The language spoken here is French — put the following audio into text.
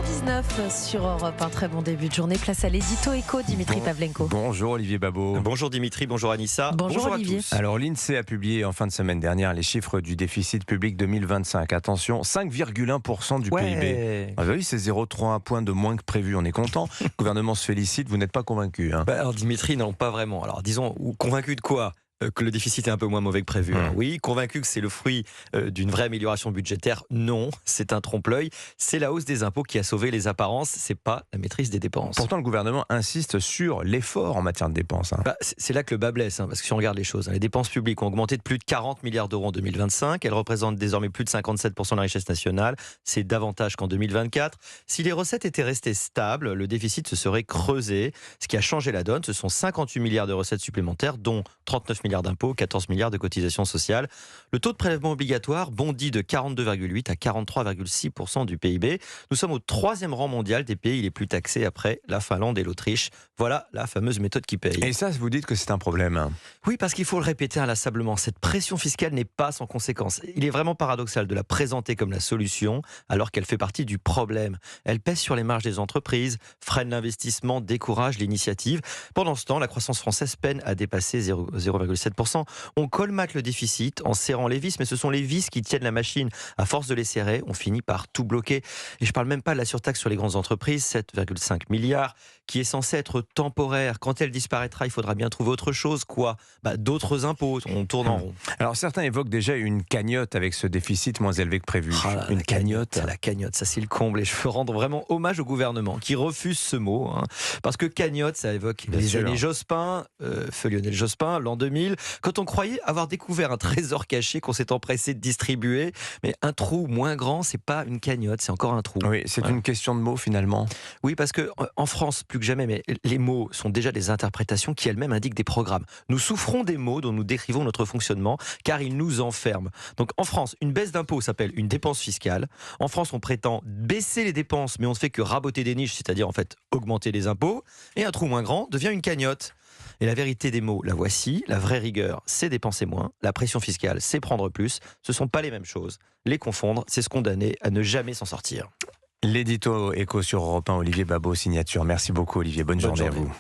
8h19 sur Europe. Un très bon début de journée. Place à l'édito éco, Dimitri Pavlenko. Bonjour Olivier Babot. Bonjour Dimitri, bonjour Anissa. Bonjour Olivier. À tous. Alors l'INSEE a publié en fin de semaine dernière les chiffres du déficit public 2025. Attention, 5,1% du PIB. Ah bah oui, c'est 0,3 point de moins que prévu, on est content. Le gouvernement se félicite, vous n'êtes pas convaincu. Alors Dimitri, non, pas vraiment. Alors disons, convaincu de quoi ? Que le déficit est un peu moins mauvais que prévu. Oui, convaincu que c'est le fruit d'une vraie amélioration budgétaire. Non, c'est un trompe-l'œil. C'est la hausse des impôts qui a sauvé les apparences. C'est pas la maîtrise des dépenses. Pourtant, le gouvernement insiste sur l'effort en matière de dépenses. C'est là que le bas blesse, parce que si on regarde les choses, les dépenses publiques ont augmenté de plus de 40 milliards d'euros en 2025. Elles représentent désormais plus de 57% de la richesse nationale. C'est davantage qu'en 2024. Si les recettes étaient restées stables, le déficit se serait creusé. Ce qui a changé la donne, ce sont 58 milliards de recettes supplémentaires, dont 39 milliards d'impôts, 14 milliards de cotisations sociales. Le taux de prélèvement obligatoire bondit de 42,8 à 43,6% du PIB. Nous sommes au 3e rang mondial des pays les plus taxés après la Finlande et l'Autriche. Voilà la fameuse méthode qui paye. Et ça, vous dites que c'est un problème. Oui, parce qu'il faut le répéter inlassablement. Cette pression fiscale n'est pas sans conséquence. Il est vraiment paradoxal de la présenter comme la solution alors qu'elle fait partie du problème. Elle pèse sur les marges des entreprises, freine l'investissement, décourage l'initiative. Pendant ce temps, la croissance française peine à dépasser 0,7%. On colmate le déficit en serrant les vis, mais ce sont les vis qui tiennent la machine. À force de les serrer, on finit par tout bloquer. Et je ne parle même pas de la surtaxe sur les grandes entreprises, 7,5 milliards, qui est censée être temporaire. Quand elle disparaîtra, il faudra bien trouver autre chose. Quoi ? D'autres impôts. On tourne en rond. Alors certains évoquent déjà une cagnotte avec ce déficit moins élevé que prévu. Une cagnotte. La cagnotte, ça c'est le comble. Et je veux rendre vraiment hommage au gouvernement qui refuse ce mot. Parce que cagnotte, ça évoque les années Jospin, feu Lionel Jospin, l'an 2000. Quand on croyait avoir découvert un trésor caché qu'on s'est empressé de distribuer, mais un trou moins grand, c'est pas une cagnotte, c'est encore un trou. Oui, c'est une question de mots finalement. Oui, parce que en France, plus que jamais, mais les mots sont déjà des interprétations qui elles-mêmes indiquent des programmes. Nous souffrons des mots dont nous décrivons notre fonctionnement, car ils nous enferment. Donc en France, une baisse d'impôt s'appelle une dépense fiscale. En France, on prétend baisser les dépenses, mais on ne fait que raboter des niches, c'est-à-dire en fait augmenter les impôts. Et un trou moins grand devient une cagnotte. Et la vérité des mots, la voici. La vraie rigueur, c'est dépenser moins. La pression fiscale, c'est prendre plus. Ce ne sont pas les mêmes choses. Les confondre, c'est se condamner à ne jamais s'en sortir. L'édito éco sur Europe 1, Olivier Babot, signature. Merci beaucoup Olivier, bonne journée à vous.